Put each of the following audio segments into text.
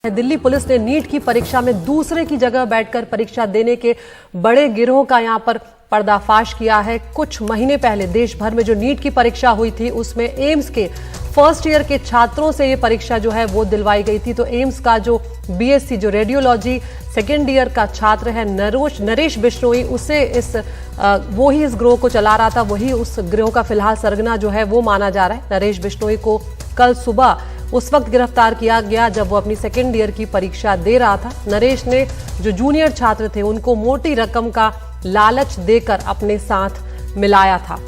Delhi police ने NEET की परीक्षा में दूसरे की जगह बैठकर परीक्षा देने के बड़े गिरोह का यहां पर पर्दाफाश किया है। कुछ महीने पहले देश भर में जो नीट की परीक्षा हुई थी उसमें एम्स के फर्स्ट ईयर के छात्रों से ये परीक्षा जो है वो दिलवाई गई थी। तो एम्स का जो बीएससी जो रेडियोलॉजी सेकेंड ईयर का छात्र है नरेश बिश्नोई, उसे वो ही इस गिरोह को चला रहा था, वही उस गिरोह का फिलहाल सरगना जो है वो माना जा रहा है। नरेश बिश्नोई को कल सुबह उस वक्त गिरफ्तार किया गया जब वो अपनी सेकेंड ईयर की परीक्षा दे रहा था। नरेश ने जो जूनियर छात्र थे उनको मोटी रकम का लालच देकर अपने साथ मिलाया था।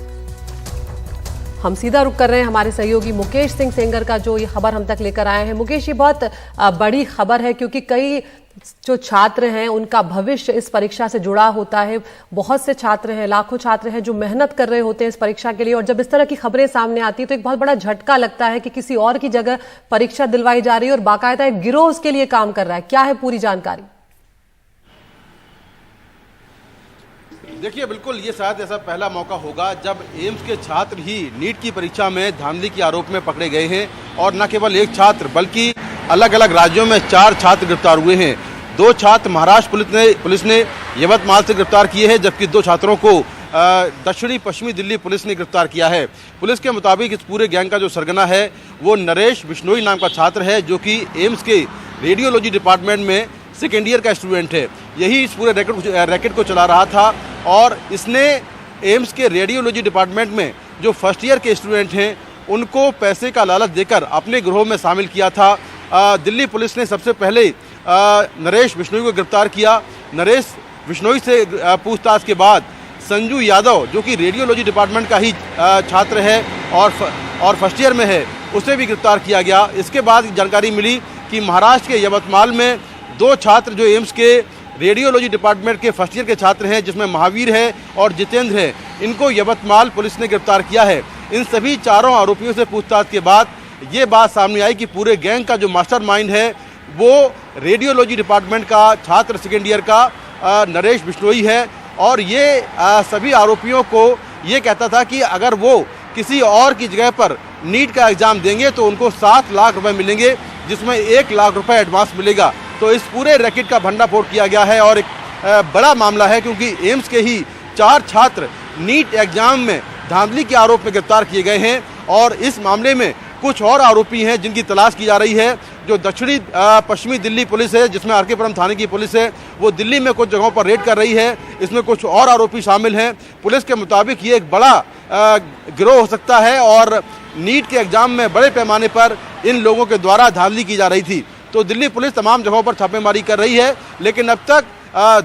हम सीधा रुख कर रहे हैं हमारे सहयोगी मुकेश सिंह सेंगर का, जो ये खबर हम तक लेकर आए हैं। मुकेश, ये बहुत बड़ी खबर है क्योंकि कई जो छात्र हैं उनका भविष्य इस परीक्षा से जुड़ा होता है। बहुत से छात्र हैं, लाखों छात्र हैं जो मेहनत कर रहे होते हैं इस परीक्षा के लिए, और जब इस तरह की खबरें सामने आती है तो एक बहुत बड़ा झटका लगता है कि किसी और की जगह परीक्षा दिलवाई जा रही है और बाकायदा एक गिरोह उसके लिए काम कर रहा है। क्या है पूरी जानकारी? देखिए, बिल्कुल ये शायद ऐसा पहला मौका होगा जब एम्स के छात्र ही नीट की परीक्षा में धांधली के आरोप में पकड़े गए हैं, और न केवल एक छात्र बल्कि अलग अलग राज्यों में 4 छात्र गिरफ्तार हुए हैं। 2 छात्र महाराष्ट्र पुलिस ने यवतमाल से गिरफ्तार किए हैं, जबकि 2 छात्रों को दक्षिणी पश्चिमी दिल्ली पुलिस ने गिरफ्तार किया है। पुलिस के मुताबिक इस पूरे गैंग का जो सरगना है वो नरेश बिश्नोई नाम का छात्र है, जो कि एम्स के रेडियोलॉजी डिपार्टमेंट में सेकेंड ईयर का स्टूडेंट है। यही इस पूरे रैकेट को चला रहा था, और इसने एम्स के रेडियोलॉजी डिपार्टमेंट में जो फर्स्ट ईयर के स्टूडेंट हैं उनको पैसे का लालच देकर अपने गिरोह में शामिल किया था। दिल्ली पुलिस ने सबसे पहले नरेश बिश्नोई को गिरफ्तार किया। नरेश बिश्नोई से पूछताछ के बाद संजू यादव, जो कि रेडियोलॉजी डिपार्टमेंट का ही छात्र है और फर्स्ट ईयर में है, उसे भी गिरफ्तार किया गया। इसके बाद जानकारी मिली कि महाराष्ट्र के यवतमाल में 2 छात्र जो एम्स के रेडियोलॉजी डिपार्टमेंट के फर्स्ट ईयर के छात्र हैं, जिसमें महावीर है और जितेंद्र है, इनको यवतमाल पुलिस ने गिरफ्तार किया है। इन सभी 4 आरोपियों से पूछताछ के बाद ये बात सामने आई कि पूरे गैंग का जो मास्टरमाइंड है वो रेडियोलॉजी डिपार्टमेंट का छात्र सेकेंड ईयर का नरेश बिश्नोई है, और ये सभी आरोपियों को ये कहता था कि अगर वो किसी और की जगह पर नीट का एग्ज़ाम देंगे तो उनको 7 लाख रुपए मिलेंगे, जिसमें 1 लाख रुपए एडवांस मिलेगा। तो इस पूरे रैकेट का भंडाफोड़ किया गया है, और एक बड़ा मामला है क्योंकि एम्स के ही 4 छात्र नीट एग्जाम में धांधली के आरोप में गिरफ्तार किए गए हैं, और इस मामले में कुछ और आरोपी हैं जिनकी तलाश की जा रही है। जो दक्षिणी पश्चिमी दिल्ली पुलिस है, जिसमें आर के पुरम थाने की पुलिस है, वो दिल्ली में कुछ जगहों पर रेड कर रही है। इसमें कुछ और आरोपी शामिल हैं। पुलिस के मुताबिक ये एक बड़ा गिरोह हो सकता है, और नीट के एग्जाम में बड़े पैमाने पर इन लोगों के द्वारा धांधली की जा रही थी। तो दिल्ली पुलिस तमाम जगहों पर छापेमारी कर रही है, लेकिन अब तक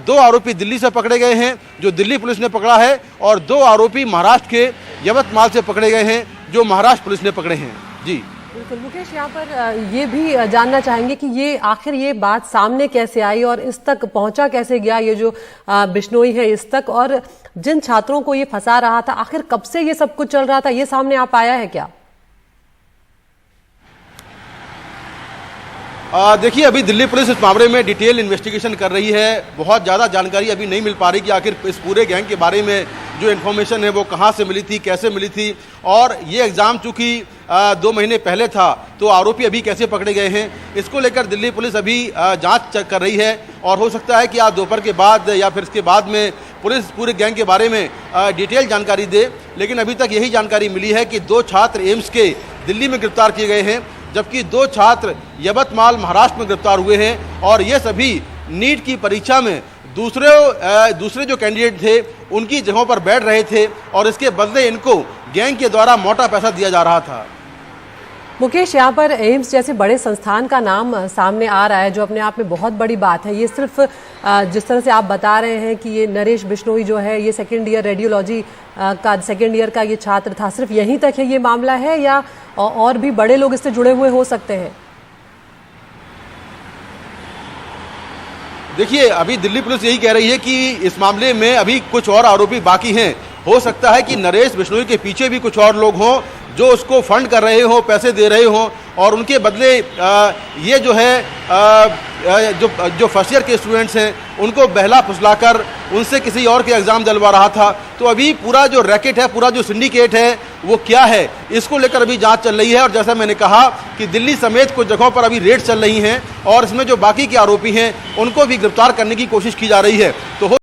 2 आरोपी दिल्ली से पकड़े गए हैं जो दिल्ली पुलिस ने पकड़ा है, और 2 आरोपी महाराष्ट्र के यवतमाल से पकड़े गए हैं जो महाराष्ट्र पुलिस ने पकड़े हैं। जी बिल्कुल मुकेश, यहाँ पर ये भी जानना चाहेंगे कि ये आखिर ये बात सामने कैसे आई और इस तक पहुंचा कैसे गया, ये जो बिश्नोई है इस तक, और जिन छात्रों को ये फंसा रहा था आखिर कब से ये सब कुछ चल रहा था, ये सामने आ पाया है क्या? देखिए, अभी दिल्ली पुलिस इस मामले में डिटेल इन्वेस्टिगेशन कर रही है। बहुत ज़्यादा जानकारी अभी नहीं मिल पा रही कि आखिर इस पूरे गैंग के बारे में जो इन्फॉर्मेशन है वो कहाँ से मिली थी, कैसे मिली थी, और ये एग्ज़ाम चूँकि 2 महीने पहले था तो आरोपी अभी कैसे पकड़े गए हैं, इसको लेकर दिल्ली पुलिस अभी जांच कर रही है। और हो सकता है कि आज दोपहर के बाद या फिर इसके बाद में पुलिस पूरे गैंग के बारे में डिटेल जानकारी दे। लेकिन अभी तक यही जानकारी मिली है कि 2 छात्र एम्स के दिल्ली में गिरफ्तार किए गए हैं, जबकि 2 छात्र यवतमाल महाराष्ट्र में गिरफ्तार हुए हैं, और ये सभी नीट की परीक्षा में दूसरे जो कैंडिडेट थे उनकी जगहों पर बैठ रहे थे, और इसके बदले इनको गैंग के द्वारा मोटा पैसा दिया जा रहा था। मुकेश, यहाँ पर एम्स जैसे बड़े संस्थान का नाम सामने आ रहा है, जो अपने आप में बहुत बड़ी बात है। ये सिर्फ जिस तरह से आप बता रहे हैं कि ये नरेश बिश्नोई जो है ये सेकेंड ईयर रेडियोलॉजी का सेकेंड ईयर का ये छात्र था, सिर्फ यहीं तक है ये मामला है या और भी बड़े लोग इससे जुड़े हुए हो सकते हैं? देखिए, अभी दिल्ली पुलिस यही कह रही है कि इस मामले में अभी कुछ और आरोपी बाकी हैं। हो सकता है कि नरेश बिश्नोई के पीछे भी कुछ और लोग हों, जो उसको फंड कर रहे हो, पैसे दे रहे हो, और उनके बदले ये जो है जो फर्स्ट ईयर के स्टूडेंट्स हैं उनको बहला फुसलाकर उनसे किसी और के एग्ज़ाम दिलवा रहा था। तो अभी पूरा जो रैकेट है, पूरा जो सिंडिकेट है वो क्या है, इसको लेकर अभी जांच चल रही है। और जैसा मैंने कहा कि दिल्ली समेत कुछ जगहों पर अभी रेड चल रही हैं और इसमें जो बाकी के आरोपी हैं उनको भी गिरफ्तार करने की कोशिश की जा रही है। तो